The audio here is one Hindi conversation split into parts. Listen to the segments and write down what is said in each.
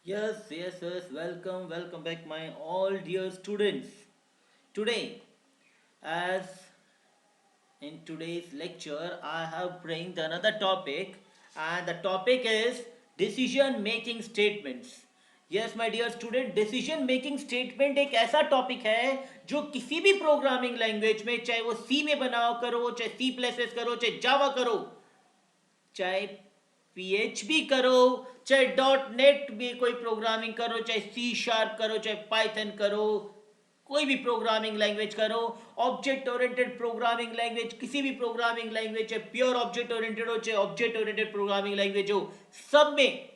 Yes. Welcome back, my all dear students. Today, as in today's lecture, I have bring another topic, and the topic is decision making statements. Yes, my dear student, decision making statement एक ऐसा टॉपिक है जो किसी भी प्रोग्रामिंग लैंग्वेज में, चाहे वो सी में बनाओ करो, चाहे सी प्लस एस करो, चाहे जावा करो, चाहे पीएचपी करो, चाहे डॉट नेट में कोई प्रोग्रामिंग करो, चाहे सी शार्प करो, चाहे पाइथन करो, कोई भी प्रोग्रामिंग लैंग्वेज करो, ऑब्जेक्ट ओरिएंटेड प्रोग्रामिंग लैंग्वेज, किसी भी प्रोग्रामिंग लैंग्वेज, चाहे प्योर ऑब्जेक्ट ओरिएंटेड हो, चाहे ऑब्जेक्ट ओरिएंटेड प्रोग्रामिंग लैंग्वेज हो, सब में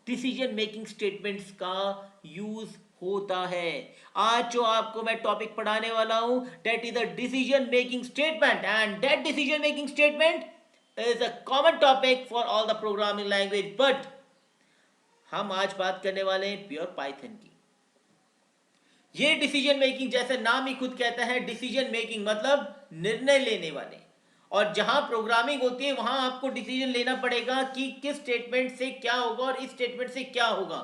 डिसीजन मेकिंग स्टेटमेंट्स का यूज होता है। आज जो आपको मैं टॉपिक पढ़ाने वाला हूं, that is a decision making statement, and that decision making statement is a common topic for all the programming language, but हम आज बात करने वाले हैं प्योर पाइथन की। ये डिसीजन मेकिंग, जैसे नाम ही खुद कहता है, डिसीजन मेकिंग मतलब निर्णय लेने वाले। और जहां प्रोग्रामिंग होती है वहां आपको डिसीजन लेना पड़ेगा कि किस स्टेटमेंट से क्या होगा और इस स्टेटमेंट से क्या होगा।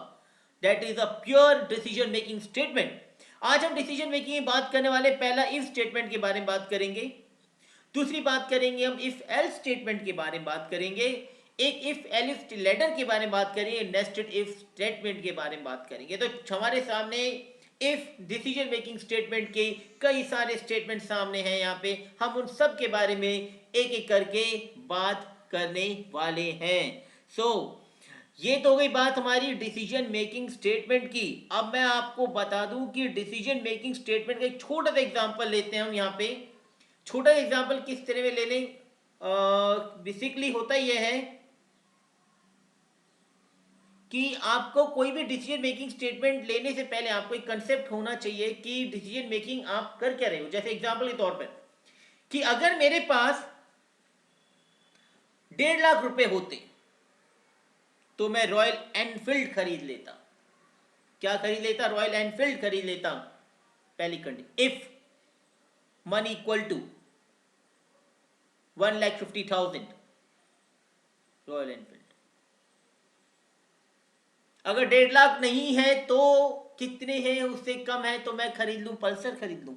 That is a pure decision making statement. आज हम डिसीजन मेकिंग की बात करने वाले, पहला इफ स्टेटमेंट के बारे में बात करेंगे, दूसरी बात करेंगे हम इफ एल्स स्टेटमेंट के बारे में बात करेंगे, एक इफ एल्स लेटर के बारे में बात करेंगे, नेस्टेड इफ स्टेटमेंट के बारे में बात करेंगे। तो हमारे सामने इफ डिसीजन मेकिंग स्टेटमेंट के कई सारे स्टेटमेंट सामने हैं। यहाँ पे हम उन सब के बारे में एक एक करके बात करने वाले हैं। सो ये तो हो गई बात हमारी डिसीजन मेकिंग स्टेटमेंट की। अब मैं आपको बता दूं कि डिसीजन मेकिंग स्टेटमेंट का एक छोटा सा एग्जांपल लेते हैं हम यहाँ पे। छोटा एग्जाम्पल किस तरह में ले लें, बेसिकली होता यह है कि आपको कोई भी डिसीजन मेकिंग स्टेटमेंट लेने से पहले आपको एक कंसेप्ट होना चाहिए कि डिसीजन मेकिंग आप कर क्या रहे हो। जैसे एग्जाम्पल के तौर पर कि अगर मेरे पास 1.5 लाख रुपए होते तो मैं रॉयल एनफील्ड खरीद लेता। क्या खरीद लेता? रॉयल एनफील्ड खरीद लेता। पहली condition, if money equal to 1,50,000 Royal Enfield. अगर 1.5 लाख नहीं है तो कितने हैं, उससे कम है तो मैं खरीद लूं, पल्सर खरीद लूं।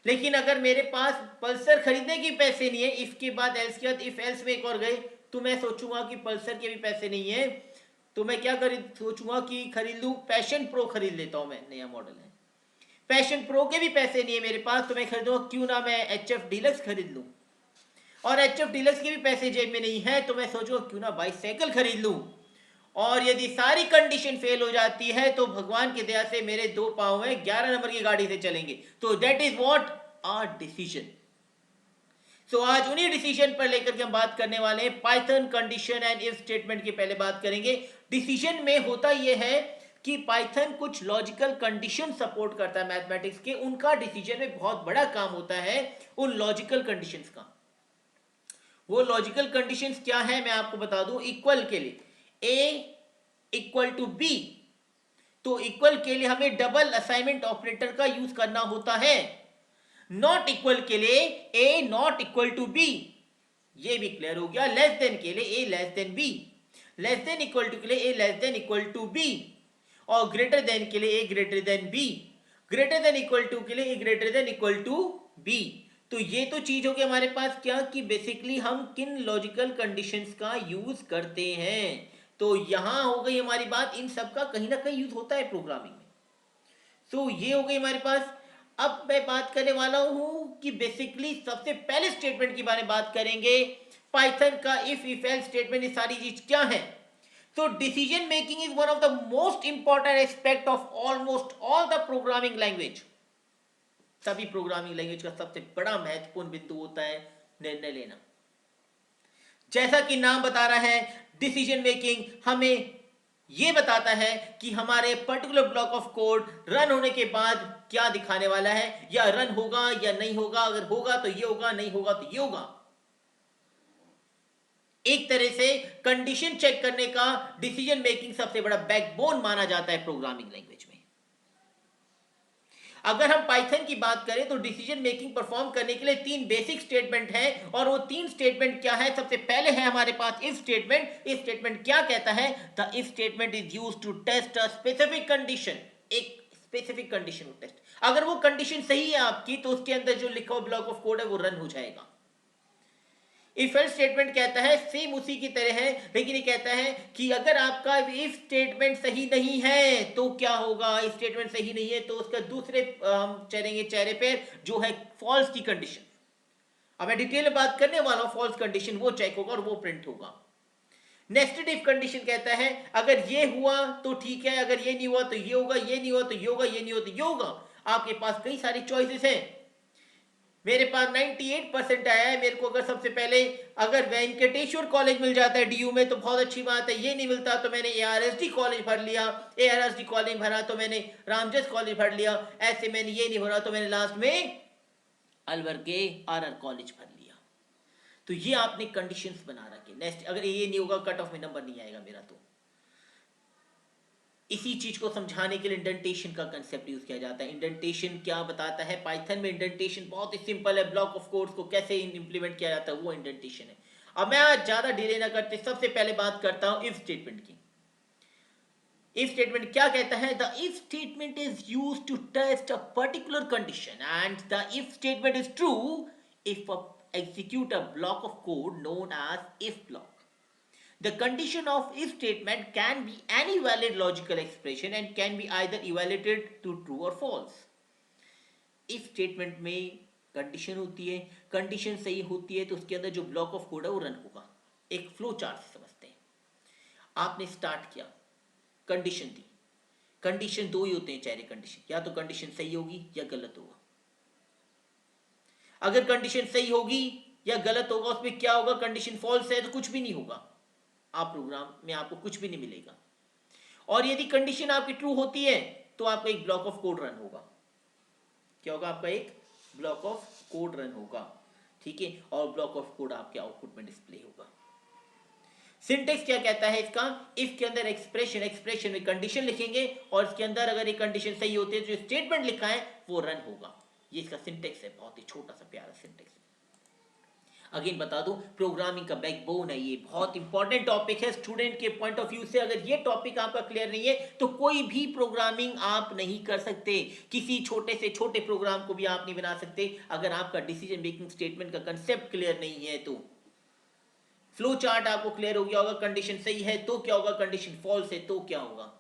लेकिन अगर मेरे पास पल्सर खरीदने के पैसे नहीं है, इफ के बाद एल्स के बाद इफ एल्स में एक और गए, तो मैं सोचूंगा कि पल्सर के भी पैसे नहीं है, तो मैं क्या खरीद सोचूंगा कि खरीद लूं, पैशन प्रो खरीद लेता हूं। मैं, नया मॉडल है, पैशन प्रो के भी पैसे नहीं है मेरे पास, तो मैं खरीदूंगा क्यों ना मैं एच एफ डीलक्स खरीद लूं। और एच एफ डीलक्स के भी पैसे जेब में नहीं है, तो मैं सोचूंगा क्यों ना बाइसाइकिल खरीद लूं। और यदि सारी कंडीशन फेल हो जाती है तो भगवान की दया से मेरे 2 पांव में 11 नंबर की गाड़ी से चलेंगे। तो that is what our decision. So आज उन्हीं डिसीजन पर लेकर के हम बात करने वाले हैं। Python condition and if statement की पहले बात करेंगे। डिसीजन में होता यह है कि पाइथन कुछ लॉजिकल कंडीशन सपोर्ट करता है मैथमेटिक्स के, उनका डिसीजन में बहुत बड़ा काम होता है उन लॉजिकल कंडीशंस का। वो लॉजिकल कंडीशंस क्या है मैं आपको बता दूं। इक्वल के लिए ए इक्वल टू बी, तो इक्वल के लिए हमें डबल असाइनमेंट ऑपरेटर का यूज करना होता है। नॉट इक्वल के लिए A not equal to B, ये भी क्लियर हो गया। लेस देन के लिए A less than B, less than equal to के लिए A less than equal to B, और ग्रेटर देन के लिए A greater than B, greater than equal to के लिए A greater than equal to B. तो ये तो चीज हो गई हमारे पास क्या, कि बेसिकली हम किन लॉजिकल कंडीशंस का यूज करते हैं। तो यहां हो गई हमारी बात, इन सब का कहीं ना कहीं यूज होता है प्रोग्रामिंग में। तो ये हो गई हमारे पास। अब मैं बात करने वाला हूं कि बेसिकली सबसे पहले स्टेटमेंट के बारे में बात करेंगे। पाइथन का इफ एल्स स्टेटमेंट, ये सारी चीज क्या है। तो decision making is one of the most important aspect of almost all the programming language. सभी प्रोग्रामिंग लैंग्वेज का सबसे बड़ा महत्वपूर्ण बिंदु होता है निर्णय लेना। जैसा कि नाम बता रहा है, डिसीजन मेकिंग हमें यह बताता है कि हमारे particular block of code run होने के बाद क्या दिखाने वाला है, या रन होगा या नहीं होगा, अगर होगा तो ये होगा, नहीं होगा तो ये होगा। एक तरह से कंडीशन चेक करने का डिसीजन मेकिंग सबसे बड़ा बैकबोन माना जाता है प्रोग्रामिंग लैंग्वेज में। अगर हम पाइथन की बात करें तो डिसीजन मेकिंग परफॉर्म करने के लिए 3 बेसिक स्टेटमेंट है, और वो 3 स्टेटमेंट क्या है? सबसे पहले है हमारे पास इफ स्टेटमेंट। इफ स्टेटमेंट क्या कहता है? The if statement is used to test a specific condition. एक स्पेसिफिक कंडीशन को टेस्ट, अगर वो कंडीशन सही है आपकी तो उसके अंदर जो लिखा हुआ ब्लॉक ऑफ कोड है वो रन हो जाएगा। इफ एल्स स्टेटमेंट कहता है सेम उसी की तरह है, लेकिन ये कहता है कि अगर आपका इफ स्टेटमेंट सही नहीं है तो क्या होगा? इफ स्टेटमेंट सही नहीं है तो उसका दूसरे हम चलेंगे चेहरे पे जो है फॉल्स की कंडीशन। अब मैं डिटेल में बात करने वाला हूं, फॉल्स कंडीशन वो चेक होगा और वो प्रिंट होगा। नेस्टेड इफ कंडीशन कहता है अगर ये हुआ तो ठीक है, अगर ये नहीं हुआ तो ये होगा, ये नहीं हुआ तो ये होगा, ये नहीं हुआ तो ये होगा। आपके पास कई सारी चॉइसेस हैं। मेरे पास 98% आया है। मेरे को अगर सबसे पहले अगर वेंकटेश्वर कॉलेज मिल जाता है डीयू में तो बहुत अच्छी बात है, ये नहीं मिलता तो मैंने एआरएसडी कॉलेज भर लिया, एआरएसडी कॉलेज भरा तो मैंने रामजस कॉलेज भर लिया, ऐसे मैंने ये नहीं भरा तो मैंने लास्ट में अलवर के आरआर कॉलेज भर लिया। तो ये आपने कंडीशंस बना रखे। नेक्स्ट अगर ये नहीं होगा कट ऑफ में नंबर नहीं आएगा मेरा। तो इसी चीज को समझाने के लिए इंडेंटेशन का कंसेप्ट यूज किया जाता है। इंडेंटेशन क्या बताता है? पाइथन में इंडेंटेशन बहुत ही सिंपल है। ब्लॉक ऑफ कोड्स को कैसे इंप्लीमेंट किया जाता है वो इंडेंटेशन है। अब मैं आज ज्यादा डिले ना करते सबसे पहले बात करता हूं इफ स्टेटमेंट की। इफ स्टेटमेंट क्या कहता है? The if statement is used to test a particular condition and the if statement is true if execute a block of code known as if block. The condition of if statement can be any valid logical expression and can be either evaluated to true or false. if statement में कंडीशन होती है, कंडीशन सही होती है तो उसके अंदर जो ब्लॉक ऑफ कोड है वो रन होगा। एक फ्लो चार्ट से समझते हैं। आपने स्टार्ट किया, कंडीशन दी। कंडीशन दो ही होते हैं चेहरे कंडीशन, या तो कंडीशन सही होगी या गलत होगा। अगर कंडीशन सही होगी या गलत होगा उसमें क्या होगा? कंडीशन फॉल्स है तो कुछ भी नहीं होगा, आप प्रोग्राम में आपको कुछ भी नहीं मिलेगा। और यदि कंडीशन आपकी ट्रू होती है तो आपका एक ब्लॉक ऑफ कोड रन होगा। क्या होगा? आपका एक ब्लॉक ऑफ कोड रन होगा, ठीक है, और ब्लॉक ऑफ कोड आपके आउटपुट में डिस्प्ले होगा। सिंटेक्स क्या कहता है इसका? इफ के अंदर एक्सप्रेशन, एक्सप्रेशन में कंडीशन लिखेंगे और इसके अंदर अगर एक कंडीशन सही होती है तो जो स्टेटमेंट लिखा है वो रन होगा। ये इसका सिंटेक्स है, बहुत ही छोटा सा प्यारा सिंटेक्स। अगेन बता दूं, प्रोग्रामिंग का बैकबोन है, ये बहुत इंपॉर्टेंट टॉपिक है स्टूडेंट के पॉइंट ऑफ व्यू से। अगर ये टॉपिक आपका क्लियर नहीं है तो कोई भी प्रोग्रामिंग आप नहीं कर सकते। किसी छोटे से छोटे प्रोग्राम को भी आप नहीं बना सकते अगर आपका डिसीजन मेकिंग स्टेटमेंट का कंसेप्ट क्लियर नहीं है। तो फ्लो चार्ट आपको क्लियर हो गया होगा, कंडीशन सही है तो क्या होगा, कंडीशन फॉल्स है तो क्या होगा।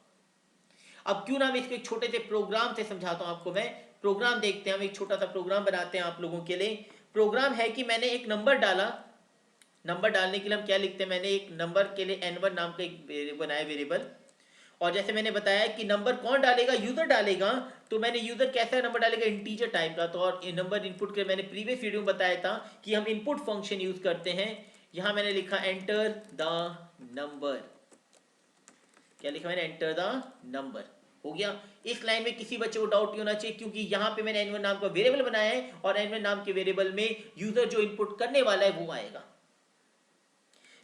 अब क्यों ना मैं इसको एक छोटे से प्रोग्राम से समझाता हूं आपको। मैं प्रोग्राम देखते हैं, हम एक छोटा सा प्रोग्राम बनाते हैं आप लोगों के लिए। प्रोग्राम है कि मैंने एक नंबर डाला। नंबर डालने के लिए हम क्या लिखते हैं? मैंने एक नंबर के लिए n1 नाम का एक बनाया वेरिएबल, और जैसे मैंने बताया कि नंबर कौन डालेगा? यूजर डालेगा। तो मैंने यूजर कैसा नंबर डालेगा? इंटीजर टाइप का। तो और नंबर इनपुट के मैंने प्रीवियस वीडियो में बताया था कि हम इनपुट फंक्शन यूज करते हैं। यहां मैंने लिखा एंटर द नंबर। क्या लिखा मैंने? Enter the number. हो गया। इस लाइन में किसी बच्चे को डाउट नहीं होना चाहिए क्योंकि यहां पे मैंने n1 नाम का वेरिएबल बनाया है और n1 नाम के वेरिएबल में यूजर जो इनपुट करने वाला है वो आएगा।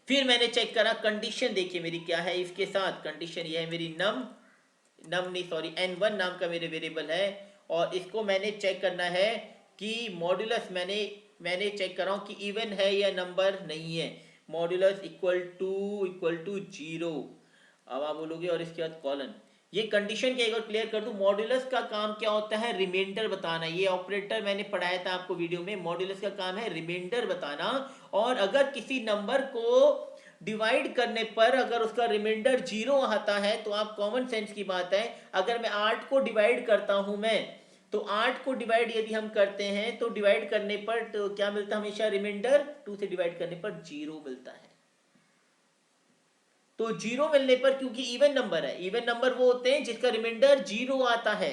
फिर मैंने चेक करा कंडीशन, देखिए मेरी क्या है इसके साथ। कंडीशन ये है मेरी नम नहीं सॉरी n1 नाम का मेरे वेरिएबल है, और इसको मैंने चेक करना है कि मॉड्यूलस मैंने चेक कर रहा हूं कि इवन है या नंबर नहीं है। Modulus equal to 0। अब आप बोलोगे और इसके बाद कॉलन। ये कंडीशन के एक और क्लियर कर दूं, मॉड्यूलस का काम क्या होता है? रिमाइंडर बताना। ये ऑपरेटर मैंने पढ़ाया था आपको वीडियो में। मॉड्यूलस का काम है रिमाइंडर बताना, और अगर किसी नंबर को डिवाइड करने पर अगर उसका रिमाइंडर 0 आता है तो आप कॉमन सेंस की बात है, अगर मैं 8 को डिवाइड करता हूं मैं, तो 8 को डिवाइड यदि हम करते हैं तो डिवाइड करने पर तो क्या मिलता है? हमेशा रिमाइंडर 2 से डिवाइड करने पर 0 मिलता है। तो 0 मिलने पर, क्योंकि इवन नंबर है, इवन नंबर वो होते हैं जिसका रिमाइंडर 0 आता है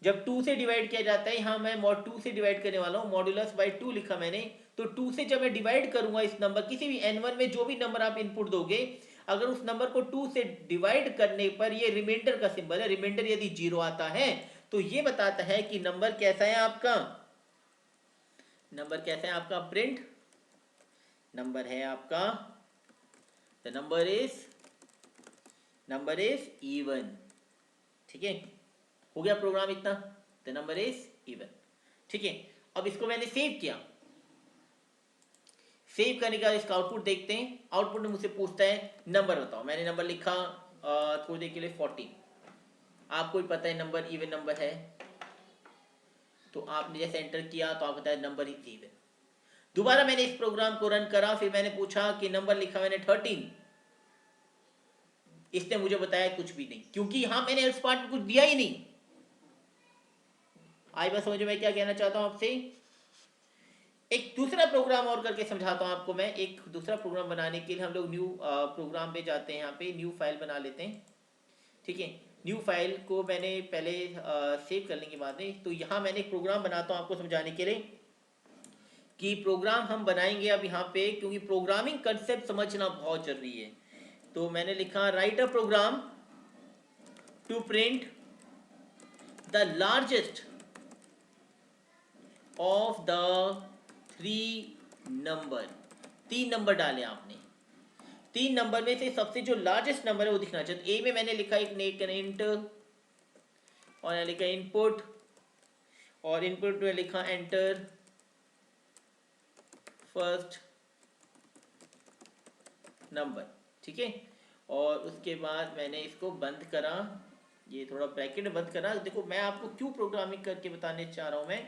जब 2 से डिवाइड किया जाता है। यहां मैं मॉड 2 से डिवाइड करने वाला हूं, मॉड्यूलस बाय 2 लिखा मैंने। तो 2 से जब मैं डिवाइड करूंगा इस नंबर, किसी भी n1 में जो भी नंबर आप इनपुट दोगे, अगर उस नंबर को 2 से डिवाइड करने पर ये रिमाइंडर का सिंबल है, रिमाइंडर यदि 0 आता है तो ये बताता है कि नंबर कैसा है आपका, नंबर कैसा है आपका? प्रिंट नंबर है आपका, द नंबर इज इवन। ठीक है, हो गया प्रोग्राम इतना। The number is even. ठीक है, अब इसको मैंने सेव किया। सेव करने का इसका आउटपुट देखते हैं। आउटपुट में मुझसे पूछता है नंबर बताओ। मैंने नंबर लिखा थोड़ी देर के लिए 14। आपको भी पता है नंबर इवन नंबर है, तो आपने जैसे एंटर किया तो आपको बताया नंबर इज इवन। दोबारा मैंने इस प्रोग्राम को रन करा, फिर मैंने पूछा कि नंबर लिखा मैंने 13। इसने मुझे बताया कुछ भी नहीं, क्योंकि यहां मैंने एल्स पार्ट में कुछ दिया ही नहीं। आई बात समझ में क्या कहना चाहता हूं आपसे। एक दूसरा प्रोग्राम और करके समझाता हूं आपको मैं। एक दूसरा प्रोग्राम बनाने के लिए हम लोग न्यू प्रोग्राम पे जाते हैं, यहाँ पे न्यू फाइल बना लेते हैं। ठीक है, न्यू फाइल को मैंने पहले सेव करने के बाद में, तो यहाँ मैंने एक प्रोग्राम बनाता हूँ आपको समझाने के लिए कि प्रोग्राम हम बनाएंगे अब यहाँ पे, क्योंकि प्रोग्रामिंग कंसेप्ट समझना बहुत जरूरी है। तो मैंने लिखा write a program to print the largest of the 3 number. 3 number डाले आपने, 3 नंबर में से सबसे जो लार्जेस्ट नंबर है वो दिखना चाहिए। तो ए में मैंने लिखा एक इंट, और यहाँ लिखा इनपुट, और इनपुट में लिखा एंटर फर्स्ट नंबर। ठीक है, और उसके बाद मैंने इसको बंद करा, ये थोड़ा ब्रैकेट बंद करा। देखो मैं आपको क्यों प्रोग्रामिंग करके बताने चाह रहा हूँ मैं,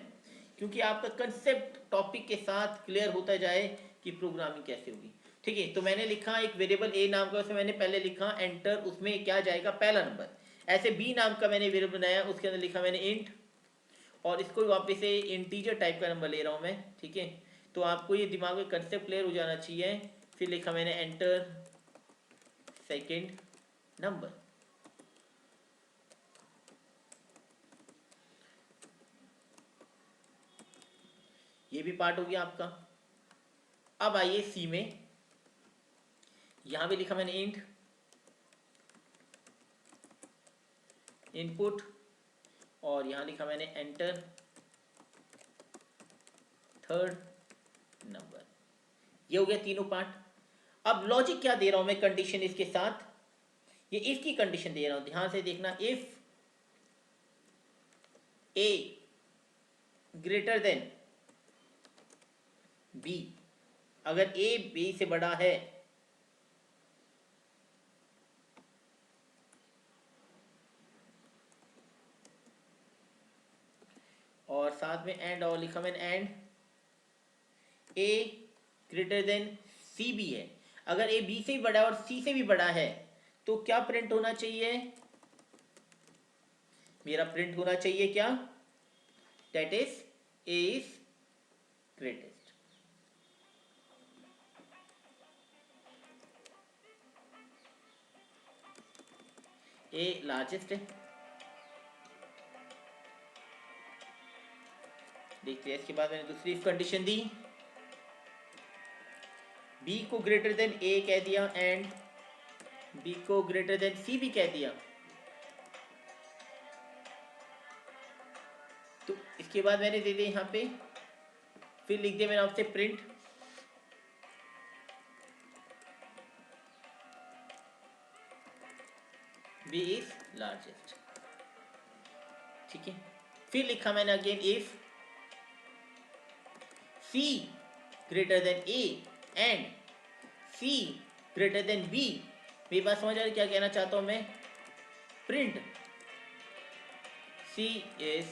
क्योंकि आपका कंसेप्ट टॉपिक के साथ क्लियर होता जाए कि प्रोग्रामिंग कैसे होगी। ठीक है, तो मैंने लिखा एक वेरिएबल ए नाम का, उसमें मैंने पहले लिखा एंटर, उसमें क्या जाएगा पहला नंबर। ऐसे बी नाम का मैंने वेरिएबल बनाया, उसके अंदर लिखा मैंने इंट, और इसको वापस से इंटीजर टाइप का नंबर ले रहा हूँ मैं। ठीक है, तो आपको ये दिमाग में कंसेप्ट क्लियर हो जाना चाहिए। फिर लिखा मैंने एंटर सेकेंड नंबर। ये भी पार्ट हो गया आपका। अब आइए सी में, यहां भी लिखा मैंने इंट इनपुट, और यहां लिखा मैंने एंटर थर्ड नंबर। ये हो गया तीनों पार्ट। अब लॉजिक क्या दे रहा हूं मैं कंडीशन इसके साथ, ये इफ की कंडीशन दे रहा हूं, ध्यान से देखना। If A greater than B, अगर ए बी से बड़ा है और साथ में एंड, और लिखा मैंने एंड ए ग्रेटर देन सी भी है। अगर ए बी से भी बड़ा है और सी से भी बड़ा है तो क्या प्रिंट होना चाहिए, मेरा प्रिंट होना चाहिए क्या, that is a is greatest. A largest है। देखते हैं, इसके बाद मैंने दूसरी कंडीशन दी, बी को ग्रेटर देन ए कह दिया एंड बी को ग्रेटर देन सी भी कह दिया। तो इसके बाद मैंने दे दिया यहाँ पे, फिर लिख दिया मैंने आपसे प्रिंट बी इज लार्जेस्ट। ठीक है, फिर लिखा मैंने again if C greater than A and C greater than B. मेरी बात समझ आ रही क्या कहना चाहता हूं मैं, प्रिंट सी इज,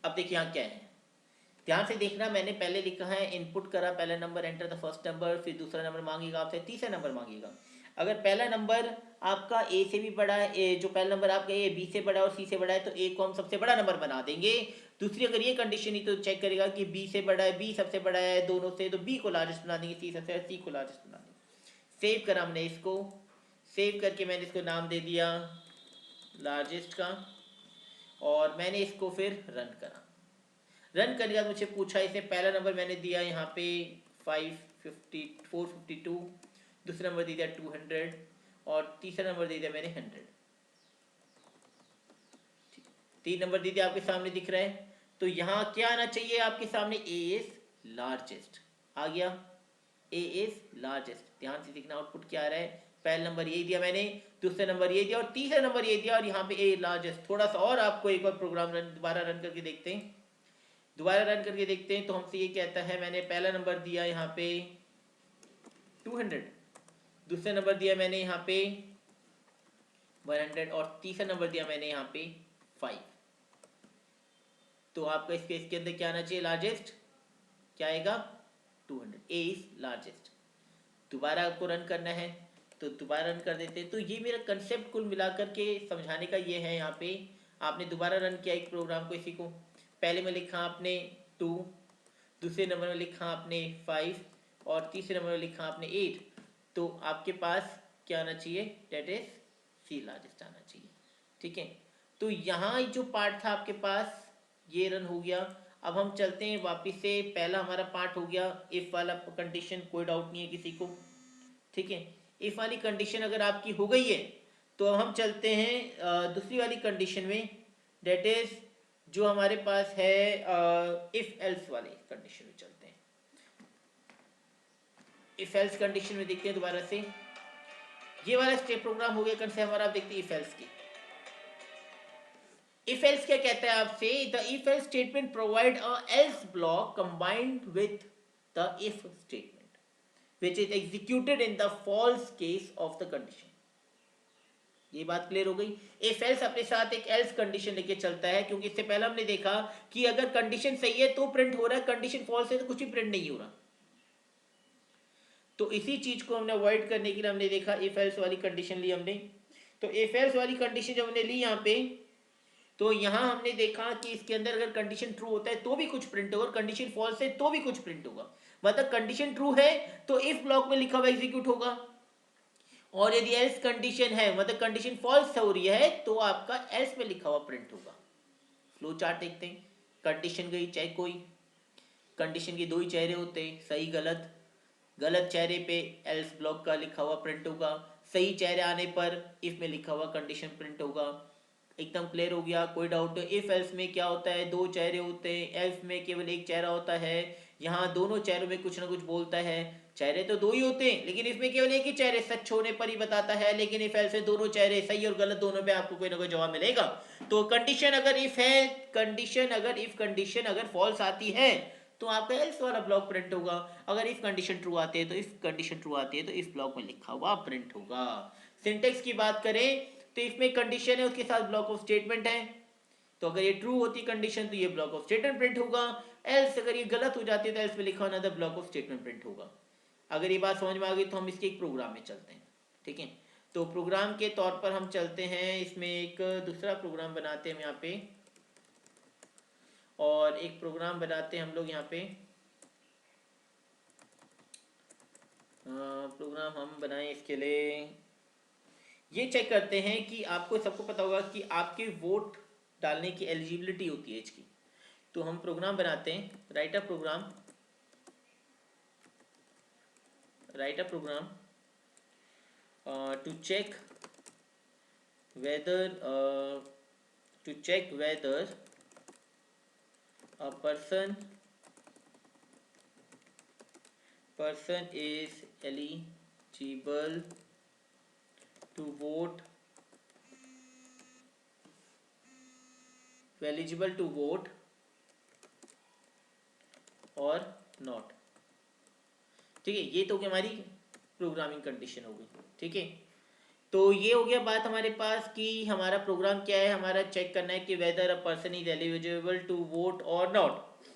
अब देखिए यहाँ क्या है, ध्यान से देखना। मैंने पहले लिखा है इनपुट करा पहला number, enter the first number, फिर दूसरा नंबर मांगेगा आपसे, तीसरा नंबर मांगेगा। अगर पहला नंबर आपका ए से भी बड़ा है, ए जो पहला नंबर आपका ए बी से बड़ा है और सी से बड़ा है, तो ए को हम सबसे बड़ा नंबर बना देंगे। दूसरी अगर ये कंडीशन ही, तो चेक करेगा कि बी से बड़ा है, बी सबसे बड़ा है दोनों से, तो बी को लार्जेस्ट बना देंगे, सी सबसे, सी को लार्जेस्ट बना देंगे। सेव करा हमने इसको, सेव करके मैंने इसको नाम दे दिया लार्जेस्ट का, और मैंने इसको फिर रन करा। रन करने के बाद मुझे पूछा, इसने पहला नंबर मैंने दिया यहाँ पे 452, दूसरा नंबर दे दिया 200, और तीसरा नंबर दे दिया मैंने 100। 3 नंबर दे दिया, आपके सामने दिख रहा है। तो यहाँ क्या आना चाहिए आपके सामने, ए इज लार्जेस्ट आ गया। ए इज लार्जेस्ट। ध्यान से देखना आउटपुट क्या आ रहा है, पहला नंबर ये दिया मैंने, दूसरा नंबर ये दिया और तीसरा नंबर ये दिया और यहाँ पे ए लार्जेस्ट। थोड़ा सा और आपको एक और प्रोग्राम दोबारा रन करके देखते हैं, दोबारा रन करके देखते हैं। तो हमसे ये कहता है मैंने पहला नंबर दिया यहाँ पे 200, दूसरा नंबर दिया मैंने यहाँ पे 100 और तीसरा नंबर दिया मैंने यहाँ पे 5। तो आपका इसके अंदर क्या आना चाहिए, लार्जेस्ट क्या आएगा 200, ए इज लार्जेस्ट। दोबारा आपको रन करना है तो दोबारा रन कर देते हैं। तो ये मेरा कंसेप्ट कुल मिलाकर के समझाने का ये है। यहाँ पे आपने दोबारा रन किया एक प्रोग्राम को, इसी को पहले में लिखा आपने 2, दूसरे नंबर में लिखा आपने 5 और तीसरे नंबर में लिखा आपने 8। तो आपके पास क्या आना चाहिए, डेट इज सी लार्जेस्ट आना चाहिए। ठीक है, तो यहाँ जो पार्ट था आपके पास ये रन हो गया। अब हम चलते हैं वापस से, पहला हमारा पार्ट हो गया इफ वाला कंडीशन, कोई डाउट नहीं है किसी को। ठीक है, इफ वाली कंडीशन अगर आपकी हो गई है तो अब हम चलते हैं दूसरी वाली कंडीशन में, डेट इज जो हमारे पास है इफ एल्स वाले कंडीशन में चलते हैं। इफ एल्स कंडीशन में देखते हैं दोबारा से, ये वाला स्टेप प्रोग्राम हो गया कंसेप्ट हमारा। आप देखते हैं इफ एल्स की, इफ एल्स क्या कहता है आपसे, the if else statement provide a else block combined with the if statement which is executed in the false case of the condition। ये बात क्लियर हो गई। इफ एल्स अपने साथ एक एल्स कंडीशन लेके चलता है, क्योंकि इससे पहले हमने देखा कि अगर कंडीशन सही है तो प्रिंट हो रहा है, कंडीशन फॉल्स है तो कुछ भी प्रिंट नहीं हो रहा। तो इसी चीज को हमने अवॉइड करने के लिए हमने देखा इफ एल्स वाली कंडीशन ली हमने। तो इफ एल्स वाली कंडीशन जब हमने ली यहाँ पे, तो यहाँ हमने देखा कि इसके अंदर अगर कंडीशन ट्रू होता है तो भी कुछ प्रिंट होगा, कंडीशन फॉल्स है तो भी कुछ प्रिंट होगा। मतलब कंडीशन ट्रू है तो इफ ब्लॉक में लिखा हुआ एग्जीक्यूट होगा, और यदि एल्स कंडीशन है मतलब कंडीशन फॉल्स हो रही है तो आपका एल्स में लिखा हुआ प्रिंट होगा। फ्लो चार्ट देखते हैं, कंडीशन गई चाहे कोई, कंडीशन के दो ही चेहरे होते हैं, सही गलत। गलत चेहरे पे एल्स ब्लॉक का लिखा हुआ प्रिंट होगा, सही चेहरे आने पर इफ में लिखा हुआ कंडीशन प्रिंट होगा। एकदम क्लियर हो गया, कोई डाउट। इफ एल्स में क्या होता है, दो चेहरे होते हैं, एल्स में केवल एक चेहरा होता है। यहाँ दोनों चेहरों में कुछ ना कुछ बोलता है, चेहरे तो दो ही होते हैं लेकिन इसमें केवल एक ही चेहरे सच होने पर ही बताता है, लेकिन इफ एल्स में दोनों चेहरे सही और गलत दोनों पे आपको कोई ना कोई जवाब मिलेगा। तो कंडीशन अगर इफ है, कंडीशन अगर फॉल्स आती है तो आपका एल्स वाला ब्लॉक प्रिंट होगा। अगर इफ कंडीशन ट्रू आती है तो इफ कंडीशन ट्रू आती है तो इफ ब्लॉक में लिखा हुआ प्रिंट होगा। सिंटेक्स की बात करें तो इसमें कंडीशन है उसके साथ ब्लॉक ऑफ स्टेटमेंट है, तो अगर ये ट्रू होती कंडीशन तो ये ब्लॉक ऑफ स्टेटमेंट प्रिंट होगा। एल्स अगर ये गलत हो जाती है तो एल्स में लिखा हुआ ब्लॉक ऑफ स्टेटमेंट प्रिंट होगा। अगर ये बात समझ में आ गई तो हम इसके एक प्रोग्राम में चलते हैं। ठीक है, तो प्रोग्राम के तौर पर हम चलते हैं, इसमें एक दूसरा प्रोग्राम बनाते हैं हम यहाँ पे, और एक प्रोग्राम बनाते हैं हम लोग यहाँ पे। प्रोग्राम हम बनाएं इसके लिए, ये चेक करते हैं कि आपको सबको पता होगा कि आपके वोट डालने की एलिजिबिलिटी होती है एज की। तो हम प्रोग्राम बनाते हैं, write a program to check whether a person is eligible to vote और नॉट। ठीक है, ये तो हमारी प्रोग्रामिंग कंडीशन हो गई। ठीक है, तो ये हो गया बात हमारे पास कि हमारा प्रोग्राम क्या है, हमारा चेक करना है कि whether a person is eligible to vote और नॉट।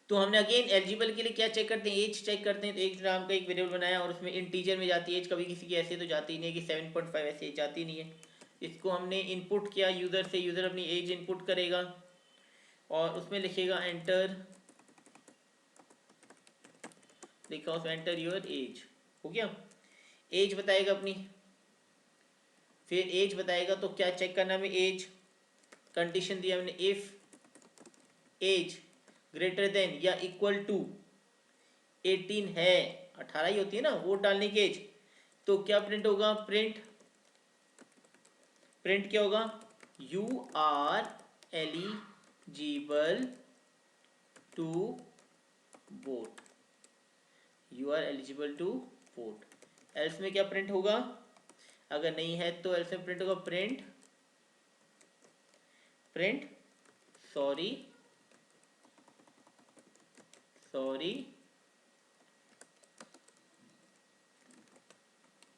तो हमने अगेन एलिजिबल के लिए क्या चेक करते हैं, एज चेक करते हैं। तो एज नाम का एक वेरिएबल बनाया और उसमें इंटीजर में जाती है एज, कभी किसी की ऐसे तो जाती नहीं है कि 7.5 ऐसे एज जाती नहीं है। इसको हमने इनपुट किया यूज़र से, यूज़र अपनी एज इनपुट करेगा और उसमें लिखेगा एंटर, लिखा उसमें एंटर योर एज। हो गया, एज बताएगा अपनी, फिर एज बताएगा तो क्या चेक करना है, एज कंडीशन दिया हमने, इफ एज ग्रेटर देन या इक्वल टू 18 है, 18 ही होती है ना वोट डालने की एज, तो क्या प्रिंट होगा, प्रिंट क्या होगा, you are eligible to vote, you are eligible to vote. Else में क्या प्रिंट होगा? अगर नहीं है तो एल्स में प्रिंट होगा print print sorry sorry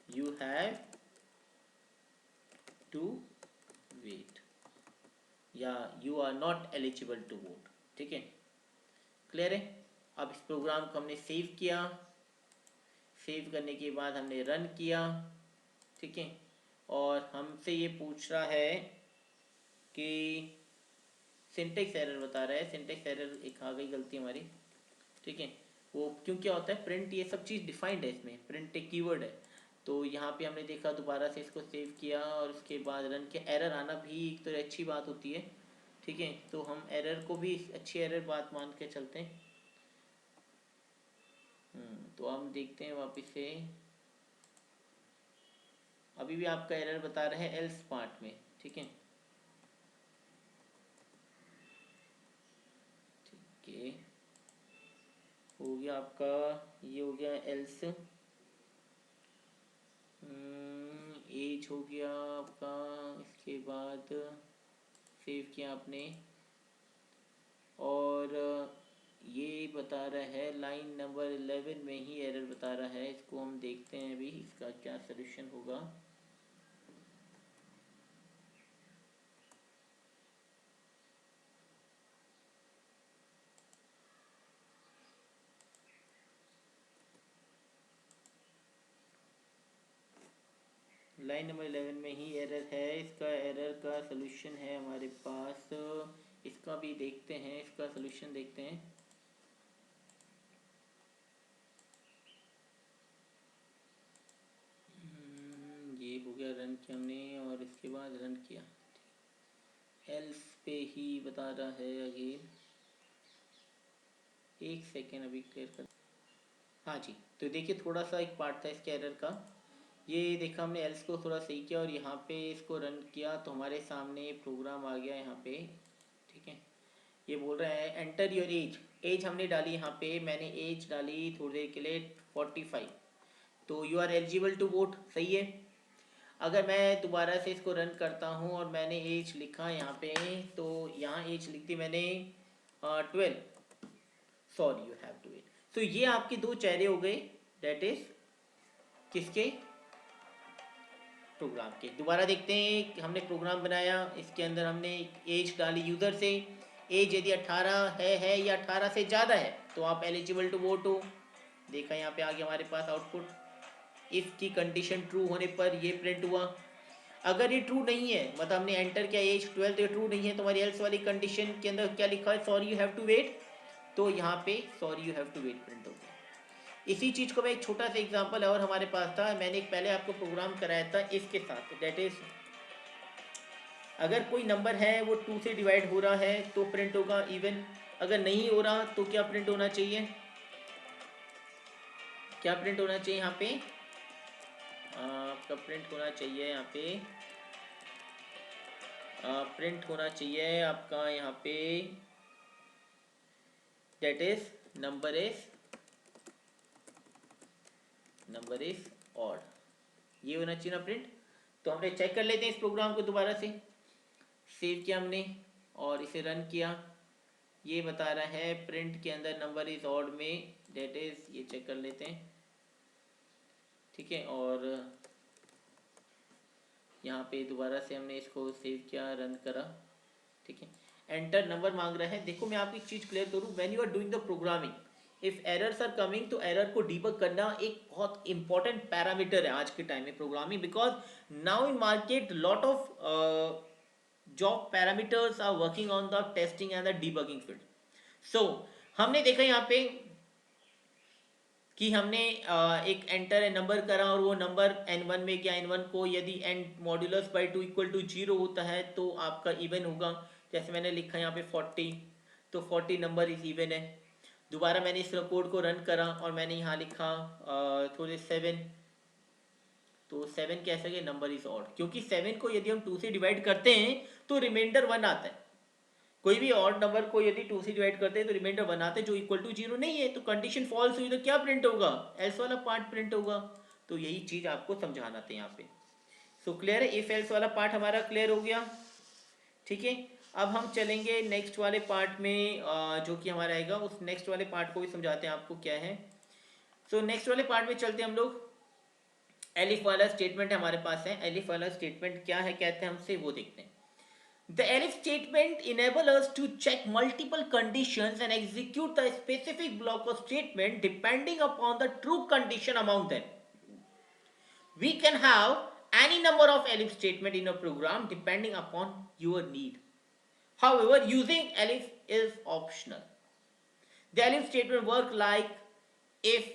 you have to wait, या you are not eligible to vote. ठीक है, क्लियर है? अब इस प्रोग्राम को हमने सेव किया, सेव करने के बाद हमने रन किया। ठीक है, और हमसे ये पूछ रहा है कि सिंटेक्स एरर बता रहा है। सिंटेक्स एरर एक आ गई गलती हमारी। ठीक है, वो क्यों क्या होता है, प्रिंट ये सब चीज़ डिफाइंड है, इसमें प्रिंट एक कीवर्ड है। तो यहाँ पे हमने देखा, दोबारा से इसको सेव किया और उसके बाद रन किया। एरर आना भी एक तो अच्छी बात होती है। ठीक है, तो हम एरर को भी अच्छी एरर बात मान के चलते हैं। तो हम देखते हैं वापस से, अभी भी आपका एरर बता रहे हैं एल्स पार्ट में। ठीक है, ठीक है, हो गया आपका, ये हो गया एल्स। एज हो गया आपका, इसके बाद सेव किया आपने, और ये बता रहा है लाइन नंबर 11 में ही एरर बता रहा है। इसको हम देखते हैं अभी इसका क्या सलूशन होगा। लाइन नंबर 11 में ही एरर है। इसका एरर का सलूशन है हमारे पास, इसका भी देखते हैं, इसका सलूशन देखते हैं। ये हो गया, रन किया हमने और इसके बाद रन किया। एल्स पे ही बता रहा है अगेन, एक सेकेंड अभी क्लियर कर। हाँ जी, तो देखिए थोड़ा सा एक पार्ट था इसके एरर का। ये देखा हमने एल्स को थोड़ा सही किया और यहाँ पे इसको रन किया तो हमारे सामने प्रोग्राम आ गया यहाँ पे। ठीक है, ये बोल रहा है एंटर योर एज। एज हमने डाली यहाँ पे, मैंने एज डाली थोड़ी देर के लिए 45, तो you are eligible to vote. सही है। अगर मैं दोबारा से इसको रन करता हूँ और मैंने एज लिखा यहाँ पे, तो यहाँ एज लिख दी मैंने 12, sorry you have to wait. तो ये आपके दो चेहरे हो गए, दैट इज किसके, प्रोग्राम के। दोबारा देखते हैं कि हमने प्रोग्राम बनाया, इसके अंदर हमने एज डाली यूज़र से। एज यदि 18 है या 18 से ज़्यादा है तो आप एलिजिबल टू वोट हो। देखा यहाँ पे आ गया हमारे पास आउटपुट। इफ़ की कंडीशन ट्रू होने पर ये प्रिंट हुआ। अगर ये ट्रू नहीं है, मतलब हमने एंटर किया एज 12 तो ये ट्रू नहीं है, तो हमारी एल्स वाली कंडीशन के अंदर क्या लिखा है, sorry you have to wait. तो यहाँ पे sorry you have to wait print हो गया। इसी चीज़ को मैं एक छोटा सा एग्जांपल और हमारे पास था, मैंने एक पहले आपको प्रोग्राम कराया था इसके साथ, दैट इज अगर कोई नंबर है वो 2 से डिवाइड हो रहा है तो प्रिंट होगा इवन। अगर नहीं हो रहा तो क्या प्रिंट होना चाहिए, क्या प्रिंट होना चाहिए यहाँ पे, आपका प्रिंट होना चाहिए यहाँ पे, प्रिंट होना चाहिए आपका यहाँ पे, that is number is odd. ये होना चाहिए ना प्रिंट। तो हमने चेक कर लेते हैं इस प्रोग्राम को दोबारा से। सेव किया हमने और इसे रन किया। ये बता रहा है प्रिंट के अंदर नंबर इज ऑड में, डेट इज, ये चेक कर लेते हैं। ठीक है, और यहाँ पे दोबारा से हमने इसको सेव किया, रन करा। ठीक है, एंटर नंबर मांग रहा है। देखो मैं आपको एक चीज़ क्लियर करूँ, when you are doing the programming, if errors are coming, तो एरर को डिबग करना एक बहुत इंपॉर्टेंट पैरामीटर है आज के टाइम में programming, because now in market lot of job parameters are working on the testing and the debugging field. So हमने देखा यहाँ पे कि हमने एक एंटर नंबर करा और वो नंबर n1 में गया। n1 को यदि n modulus by 2 equal to 0 होता है तो आपका इवन होगा। जैसे मैंने लिखा यहाँ पे 40, तो 40 नंबर इज इवन है। दोबारा मैंने इस कोड को रन करा और मैंने यहाँ लिखा थोड़े 7, तो 7 कैसे गए, नंबर इज ऑड, क्योंकि 7 को यदि हम 2 से डिवाइड करते हैं तो रिमाइंडर 1 आता है। कोई भी ऑड नंबर को यदि 2 से डिवाइड करते हैं तो रिमाइंडर 1 आता है जो इक्वल टू 0 नहीं है, तो कंडीशन फॉल्स हुई तो क्या प्रिंट होगा, एल्स वाला पार्ट प्रिंट होगा। तो यही चीज आपको समझाना था यहाँ पे। सो क्लियर है, इफ एल्स वाला पार्ट हमारा क्लियर हो गया। ठीक है, अब हम चलेंगे नेक्स्ट वाले पार्ट में, जो कि हमारा आएगा, उस नेक्स्ट वाले पार्ट को भी समझाते हैं आपको क्या है। सो नेक्स्ट वाले पार्ट में चलते हैं हम लोग। एलिफ वाला स्टेटमेंट हमारे पास है, एलिफ वाला स्टेटमेंट क्या है कहते हैं हमसे, वो देखते हैं। The elif statement enable us to check multiple conditions and execute the specific block of statement depending upon the true condition among them. We can have any number of elif statement in a program depending upon your need. However, using elif is optional. The elif statement work like if,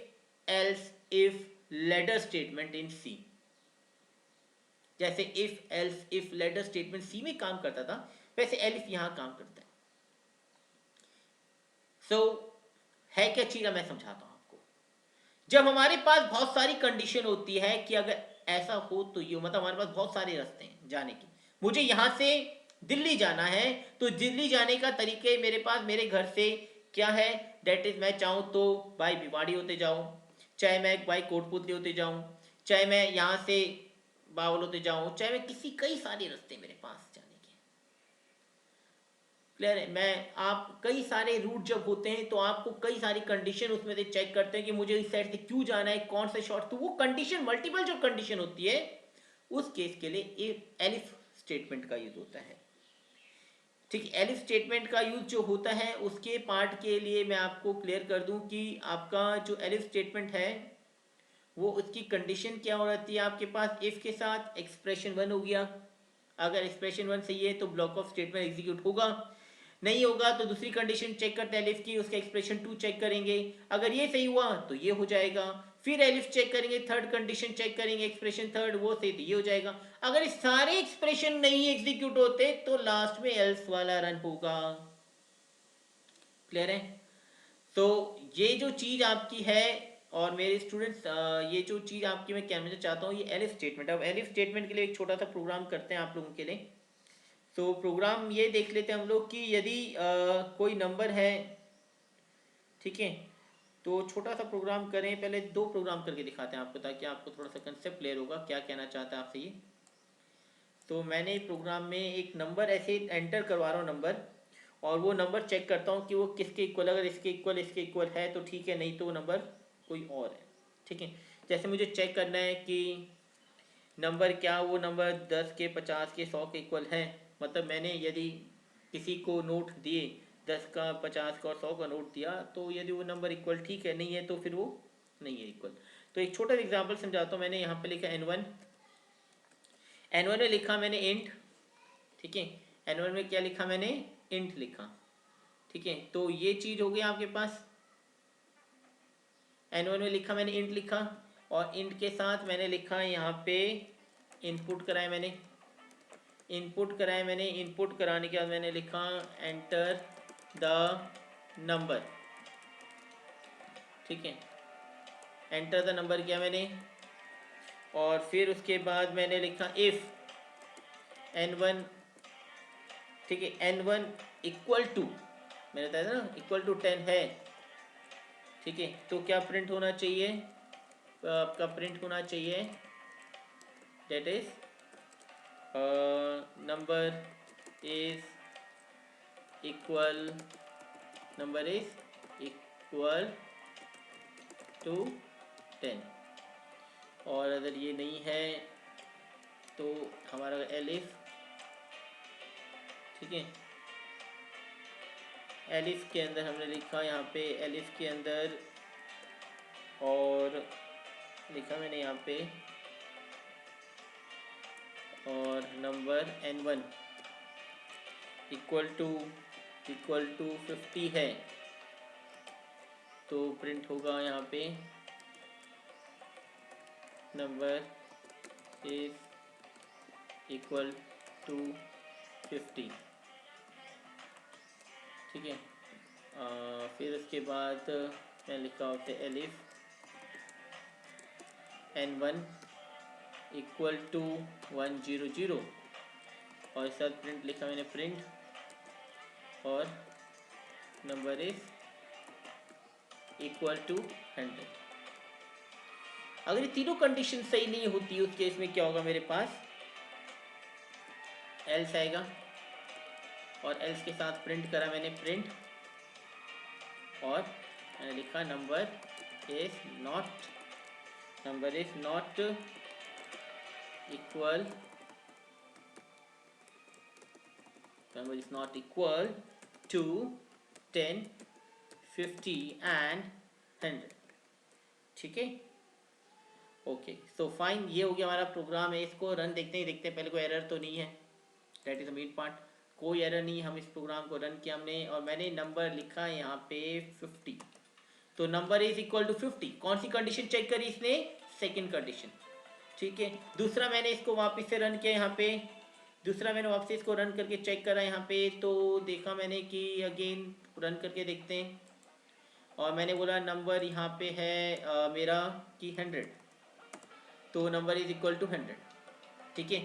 else, if, ladder statement in C. जैसे if else if ladder statement C में काम करता था, वैसे एलिफ यहां काम करता है। सो है क्या चीज, मैं समझाता हूं आपको। जब हमारे पास बहुत सारी कंडीशन होती है कि अगर ऐसा हो तो ये, मतलब हमारे पास बहुत सारे रास्ते हैं जाने के। मुझे यहां से दिल्ली जाना है, तो दिल्ली जाने का तरीके मेरे पास, मेरे घर से क्या है, डेट इज मैं चाहूं तो बाई भिवाड़ी होते जाऊं, चाहे मैं बाई कोटपुतली होते जाऊं, चाहे मैं यहां से बावल होते जाऊं, चाहे मैं किसी, कई सारे रास्ते मेरे पास जाने के। क्लियर है, मैं आप कई सारे रूट जब होते हैं तो आपको कई सारी कंडीशन उसमें से चेक करते हैं कि मुझे इस साइड से क्यों जाना है, कौन सा शॉर्ट, तो वो कंडीशन, मल्टीपल जो कंडीशन होती है उस केस के लिए एक एलिफ स्टेटमेंट का यूज होता है। ठीक, एलिफ स्टेटमेंट का यूज जो होता है उसके पार्ट के लिए मैं आपको क्लियर कर दूं कि आपका जो एलिफ स्टेटमेंट है वो उसकी कंडीशन क्या हो जाती है आपके पास, इफ के साथ एक्सप्रेशन 1 हो गया, अगर एक्सप्रेशन 1 सही है तो ब्लॉक ऑफ स्टेटमेंट एग्जीक्यूट होगा, नहीं होगा तो दूसरी कंडीशन चेक करते हैं एलिफ की, उसका एक्सप्रेशन 2 चेक करेंगे, अगर ये सही हुआ तो ये हो जाएगा, फिर एलिफ चेक करेंगे, थर्ड कंडीशन चेक करेंगे, एक्सप्रेशन थर्ड वो सही तो ये हो जाएगा। अगर सारे एक्सप्रेशन नहीं एग्जीक्यूट होते तो लास्ट में एल्स वाला रन होगा। क्लियर है, तो ये जो चीज आपकी है, और मेरे स्टूडेंट्स ये जो चीज आपकी मैं कहना चाहता हूँ, ये एलिफ स्टेटमेंट। अब एलिफ स्टेटमेंट के लिए एक छोटा सा प्रोग्राम करते हैं आप लोगों के लिए। तो प्रोग्राम ये देख लेते हैं हम लोग कि यदि कोई नंबर है, ठीक है, तो छोटा सा प्रोग्राम करें, पहले 2 प्रोग्राम करके दिखाते हैं आपको ताकि आपको थोड़ा सा कंसेप्ट क्लियर होगा क्या कहना चाहता है आपसे ये। तो मैंने प्रोग्राम में एक नंबर ऐसे एंटर करवा रहा हूँ नंबर, और वो नंबर चेक करता हूँ कि वो किसके इक्वल, अगर इसके इक्वल है तो ठीक है, नहीं तो वो नंबर कोई और है। ठीक है, जैसे मुझे चेक करना है कि नंबर क्या, वो नंबर 10 के 50 के 100 के इक्वल है, मतलब मैंने यदि किसी को नोट दिए 10 का 50 का और 100 का नोट दिया, तो यदि वो नंबर इक्वल ठीक है, नहीं है तो फिर वो नहीं है इक्वल। तो एक छोटा एग्जाम्पल समझाता हूँ। मैंने यहाँ पे लिखा n1, n1 में लिखा मैंने इंट, ठीक है, n1 में क्या लिखा मैंने, इंट लिखा। ठीक है, तो ये चीज हो गई आपके पास, n1 में लिखा मैंने इंट लिखा, और इंट के साथ मैंने लिखा यहाँ पे इनपुट कराया मैंने, इनपुट कराया मैंने, इनपुट कराने के बाद मैंने लिखा एंटर द नंबर। ठीक है, एंटर द नंबर किया मैंने, और फिर उसके बाद मैंने लिखा इफ n1, ठीक है, n1 इक्वल टू, मैंने बताया था ना इक्वल टू 10 है। ठीक है, तो क्या प्रिंट होना चाहिए, आपका प्रिंट होना चाहिए that is number is equal to 10, और अगर ये नहीं है तो हमारा एलिफ, ठीक है, एलिफ के अंदर हमने लिखा यहाँ पे, एलिफ के अंदर, और लिखा मैंने यहाँ पे, और नंबर n1 इक्वल टू 50 है, तो प्रिंट होगा यहाँ पे नंबर इज इक्वल टू 50। ठीक है, फिर उसके बाद मैं लिखा होते एलिफ n1 इक्वल टू 100, और इस साथ प्रिंट लिखा मैंने प्रिंट, और नंबर इज इक्वल टू 100। अगर ये तीनों कंडीशन सही नहीं होती उस केस में क्या होगा, मेरे पास एल्स आएगा और एल्स के साथ प्रिंट करा मैंने प्रिंट, और मैंने लिखा number is not equal to 10, 50 and 100। ठीक है, ओके। सो फाइन, ये हो गया हमारा प्रोग्राम है। इसको रन देखते हैं पहले कोई एरर तो नहीं है, that is the main part. कोई एरर नहीं, हम इस प्रोग्राम को रन किया हमने और मैंने नंबर लिखा यहाँ पे 50। तो नंबर इज इक्वल टू 50। कौन सी कंडीशन चेक करी इसने? Second condition. ठीक है, दूसरा मैंने इसको वापस से रन किया यहाँ पे, दूसरा मैंने वापस इसको रन करके चेक करा यहाँ पे, तो देखा मैंने कि अगेन रन करके देखते हैं और मैंने बोला नंबर यहाँ पे है मेरा कि 100, तो नंबर इज इक्वल टू 100। ठीक है,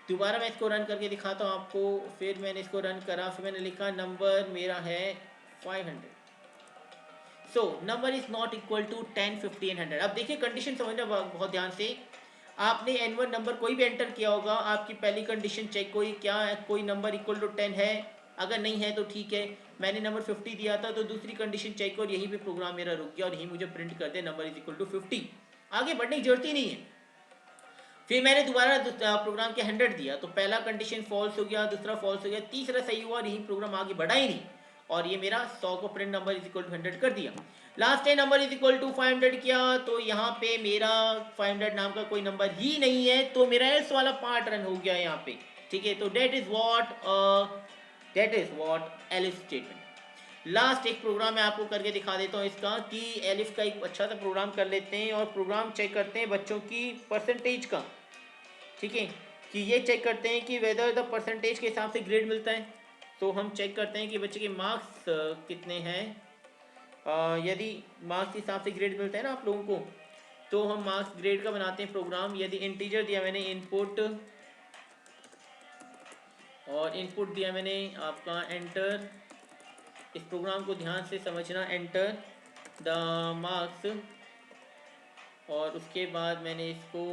दोबारा मैं इसको रन करके दिखाता हूँ आपको। फिर मैंने इसको रन करा, फिर मैंने लिखा नंबर मेरा है 500। So number is not equal to 10, 50 and 100। अब देखिए कंडीशन समझना बहुत ध्यान से। आपने N1 नंबर कोई भी एंटर किया होगा, आपकी पहली कंडीशन चेक कोई क्या है, कोई नंबर इक्वल टू 10 है, अगर नहीं है तो ठीक है। मैंने नंबर 50 दिया था तो दूसरी कंडीशन चेक और यहीं पे प्रोग्राम मेरा रुक गया और यहीं मुझे प्रिंट कर दे नंबर इज इक्वल टू 50। आगे बढ़ने की जरूरत ही नहीं है। फिर मैंने दोबारा प्रोग्राम के 100 दिया तो पहला कंडीशन फॉल्स हो गया, दूसरा फॉल्स हो गया, तीसरा सही हुआ और यही प्रोग्राम आगे बढ़ा ही नहीं और ये मेरा 100 को print number is equal to 100 कर दिया। Last time number is equal to 500 किया तो यहाँ पे मेरा 500 नाम का कोई नंबर ही नहीं है, तो मेरा एल्स वाला पार्ट रन हो गया यहाँ पे। ठीक है, तो that is what elif statement. Last एक प्रोग्राम मैं आपको करके दिखा देता हूँ इसका, कि एलिफ का एक अच्छा सा प्रोग्राम कर लेते हैं और प्रोग्राम चेक करते हैं बच्चों की परसेंटेज का। ठीक है, कि ये चेक करते हैं कि वेदर द परसेंटेज के हिसाब से ग्रेड मिलता है। तो हम चेक करते हैं कि बच्चे के मार्क्स कितने हैं। यदि मार्क्स के हिसाब से ग्रेड मिलता है ना आप लोगों को, तो हम मार्क्स ग्रेड का बनाते हैं प्रोग्राम। यदि इंटीजर दिया मैंने इनपुट और इनपुट दिया मैंने आपका एंटर, इस प्रोग्राम को ध्यान से समझना, एंटर द मार्क्स, और उसके बाद मैंने इसको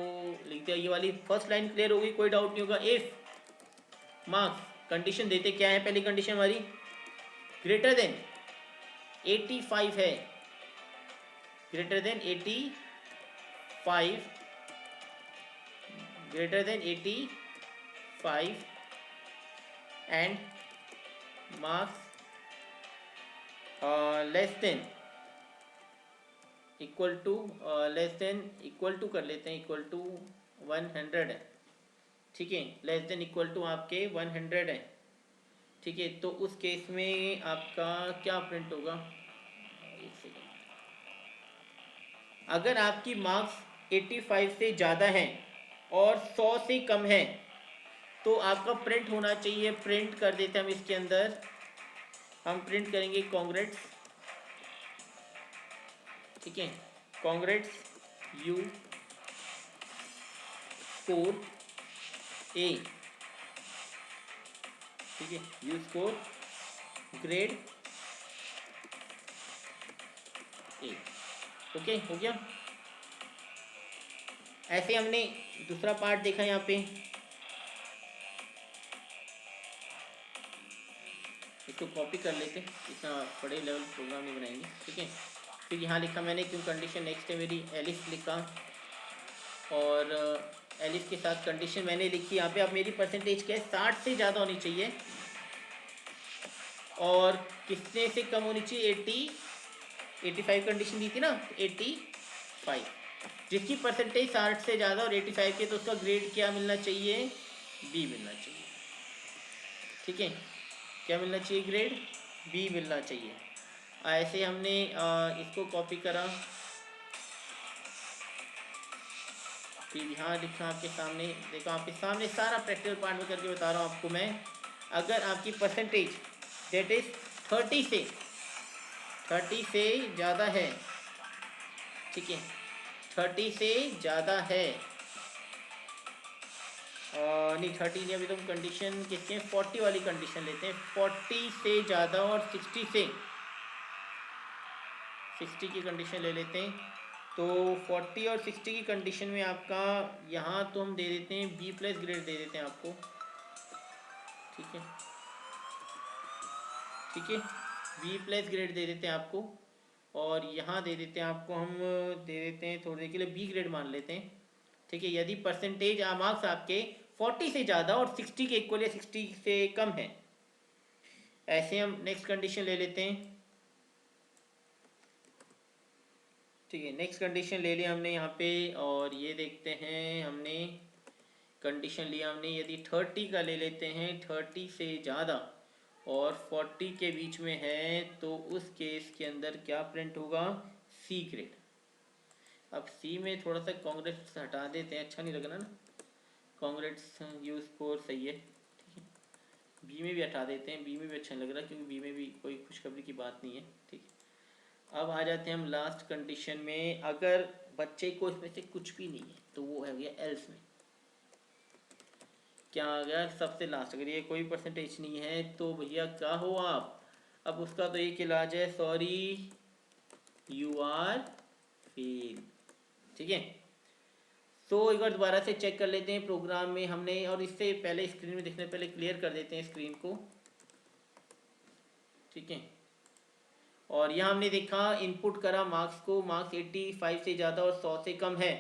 लिख दिया। ये वाली फर्स्ट लाइन क्लियर होगी, कोई डाउट नहीं होगा। इफ मार्क्स कंडीशन देते क्या है, पहली कंडीशन हमारी ग्रेटर देन 85 है, greater than 85, greater than 85 and marks less than equal to, less than equal to कर लेते हैं, इक्वल टू 100 है। ठीक है, लेस देन इक्वल टू आपके 100 है। ठीक है, तो उस केस में आपका क्या प्रिंट होगा, एक सेकेंड। अगर आपकी मार्क्स 85 से ज़्यादा हैं और 100 से कम है तो आपका प्रिंट होना चाहिए, प्रिंट कर देते हैं हम इसके अंदर, हम प्रिंट करेंगे कांग्रेट्स। ठीक है, कांग्रेट्स यू स्कोर ए। ठीक है, you score grade A. Okay, हो गया। ऐसे हमने दूसरा पार्ट देखा यहाँ पे, इसको कॉपी कर लेते, इतना बड़े लेवल प्रोग्राम नहीं बनाएंगे। ठीक है, फिर यहाँ लिखा मैंने क्यों कंडीशन नेक्स्ट है मेरी, एलिफ लिखा और एलिफ के साथ कंडीशन मैंने लिखी यहाँ पे। अब मेरी परसेंटेज क्या है, 60 से ज़्यादा होनी चाहिए और कितने से कम होनी चाहिए, 85 कंडीशन दी थी ना, 85। जिसकी परसेंटेज 60 से ज़्यादा और 85 के, तो उसका ग्रेड क्या मिलना चाहिए, बी मिलना चाहिए। ठीक है, क्या मिलना चाहिए, ग्रेड बी मिलना चाहिए। ऐसे हमने इसको कॉपी करा, फिर यहाँ लिखा आपके सामने, देखो आपके सामने सारा प्रैक्टिकल पार्ट में करके बता रहा हूँ आपको मैं। अगर आपकी परसेंटेज दैट इज 30 से ज़्यादा है, ठीक है, 30 से ज़्यादा है, नहीं 30 नहीं, अभी तो हम कंडीशन किसके 40 वाली कंडीशन लेते हैं। 40 से ज़्यादा और 60 से 60 की कंडीशन ले लेते हैं। तो 40 और 60 की कंडीशन में आपका यहाँ तो हम दे देते हैं बी प्लस ग्रेड दे देते हैं आपको, ठीक है, ठीक है, बी प्लस ग्रेड दे देते हैं आपको। और यहाँ दे देते हैं आपको, हम दे देते हैं थोड़ी देर के लिए बी ग्रेड मान लेते हैं, ठीक है। यदि परसेंटेज मार्क्स आपके 40 से ज़्यादा और 60 के इक्वल या 60 से कम है, ऐसे हम नेक्स्ट कंडीशन ले लेते हैं, ठीक है। नेक्स्ट कंडीशन ले लिया हमने यहाँ पे, और ये देखते हैं हमने कंडीशन लिया हमने, यदि 30 का ले लेते हैं, 30 से ज़्यादा और 40 के बीच में है, तो उस केस के अंदर क्या प्रिंट होगा, सी ग्रेड। अब सी में थोड़ा सा कांग्रेस हटा देते हैं, अच्छा नहीं लग रहा ना, कांग्रेस यू स्कोर सही है, ठीक है। बी में भी हटा देते हैं, बी में भी अच्छा नहीं लग रहा क्योंकि बी में भी कोई खुशखबरी की बात नहीं है, ठीक है। अब आ जाते हैं हम लास्ट कंडीशन में, अगर बच्चे को इसमें से कुछ भी नहीं है तो वो है गया एल्स में, क्या आ गया सबसे लास्ट, अगर ये कोई परसेंटेज नहीं है तो भैया क्या हो आप, अब उसका तो एक इलाज है, सॉरी यू आर फेल, ठीक है। तो एक बार दोबारा से चेक कर लेते हैं प्रोग्राम में हमने, और इससे पहले स्क्रीन में देखने पहले क्लियर कर देते हैं स्क्रीन को, ठीक है। और यहाँ हमने देखा इनपुट करा मार्क्स को, मार्क्स 85 से ज़्यादा और 100 से कम है,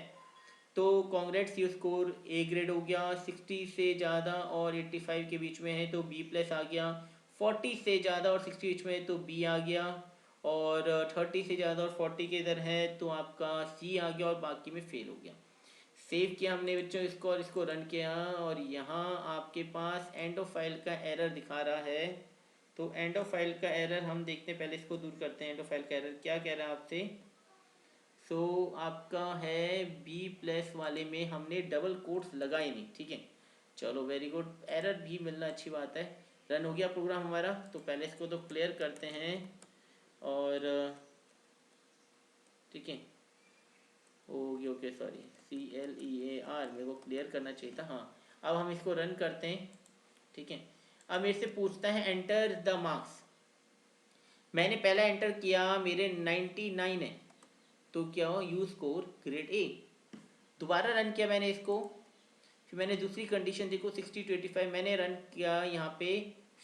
तो congrats you score A grade हो गया। 60 से ज़्यादा और 85 के बीच में है तो बी प्लस आ गया। 40 से ज़्यादा और 60 के बीच में है तो बी आ गया, और 30 से ज़्यादा और 40 के इधर है तो आपका सी आ गया, और बाकी में फेल हो गया। सेव किया हमने बच्चों इसको, और इसको रन किया, और यहाँ आपके पास एंड ऑफ फाइल का एरर दिखा रहा है। तो एंड ऑफ फाइल का एरर हम देखते हैं, पहले इसको दूर करते हैं। एंड ऑफ फाइल का एरर क्या कह रहा है आपसे, सो आपका है बी प्लस वाले में हमने डबल कोट्स लगाए नहीं, ठीक है। चलो वेरी गुड, एरर भी मिलना अच्छी बात है। रन हो गया प्रोग्राम हमारा, तो पहले इसको तो क्लियर करते हैं, और ठीक है, ओके सॉरी, CLEAR मेरे को क्लियर करना चाहिए था, हाँ। अब हम इसको रन करते हैं, ठीक है। अब मेरे से पूछता है एंटर द मार्क्स, मैंने पहला एंटर किया, मेरे 99 है, तो क्या हो, यू स्कोर ग्रेड ए। दोबारा रन किया मैंने इसको, फिर मैंने दूसरी कंडीशन देखो 60 to 85, मैंने रन किया यहाँ पे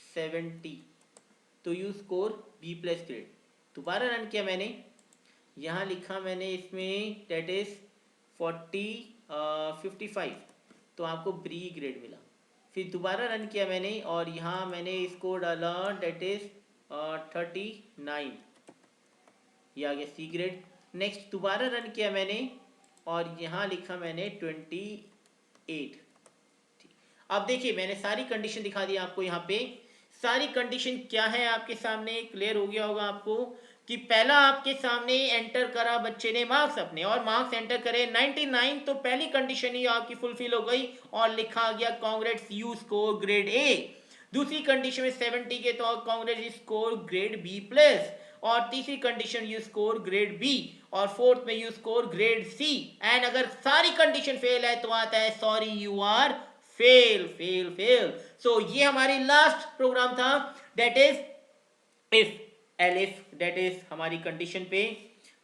70, तो you score B plus grade. दोबारा रन किया मैंने, यहाँ लिखा मैंने इसमें डेट इज 55, तो आपको बी ग्रेड मिला। फिर दोबारा रन किया मैंने, और यहाँ मैंने इसको डाला डेट इज 39, ये आ गया सी ग्रेड। नेक्स्ट दोबारा रन किया मैंने, और यहाँ लिखा मैंने 28। अब देखिए मैंने सारी कंडीशन दिखा दी आपको, यहाँ पे सारी कंडीशन क्या है आपके सामने क्लियर हो गया होगा आपको, कि पहला आपके सामने एंटर करा बच्चे ने मार्क्स अपने, और मार्क्स एंटर करे 99, तो पहली कंडीशन ही आपकी फुलफिल हो गई, और लिखा गया congrats you score grade A. दूसरी कंडीशन में 70 के तो congrats score grade B plus, और तीसरी condition you score grade B, और फोर्थ में you score grade C. And अगर सारी कंडीशन फेल है तो आता है sorry you are fail fail fail. So ये हमारी लास्ट प्रोग्राम था, that is if elif, that is हमारी कंडीशन पे,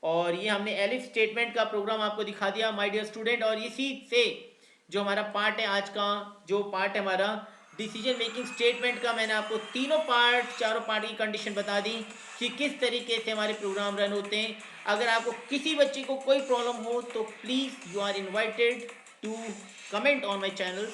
और ये हमने एलिफ स्टेटमेंट का प्रोग्राम आपको दिखा दिया माय डियर स्टूडेंट। और इसी से जो हमारा पार्ट है आज का, जो पार्ट है हमारा डिसीजन मेकिंग स्टेटमेंट का, मैंने आपको तीनों पार्ट, चारों पार्ट की कंडीशन बता दी कि किस तरीके से हमारे प्रोग्राम रन होते हैं। अगर आपको किसी बच्चे को कोई प्रॉब्लम हो तो please you are invited to comment on my channel,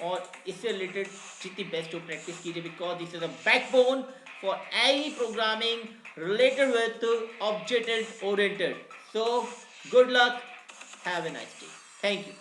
और इससे रिलेटेड जितनी बेस्ट हो प्रैक्टिस कीजिए, because this is a backbone for any programming related with object oriented. So good luck, have a nice day, thank you.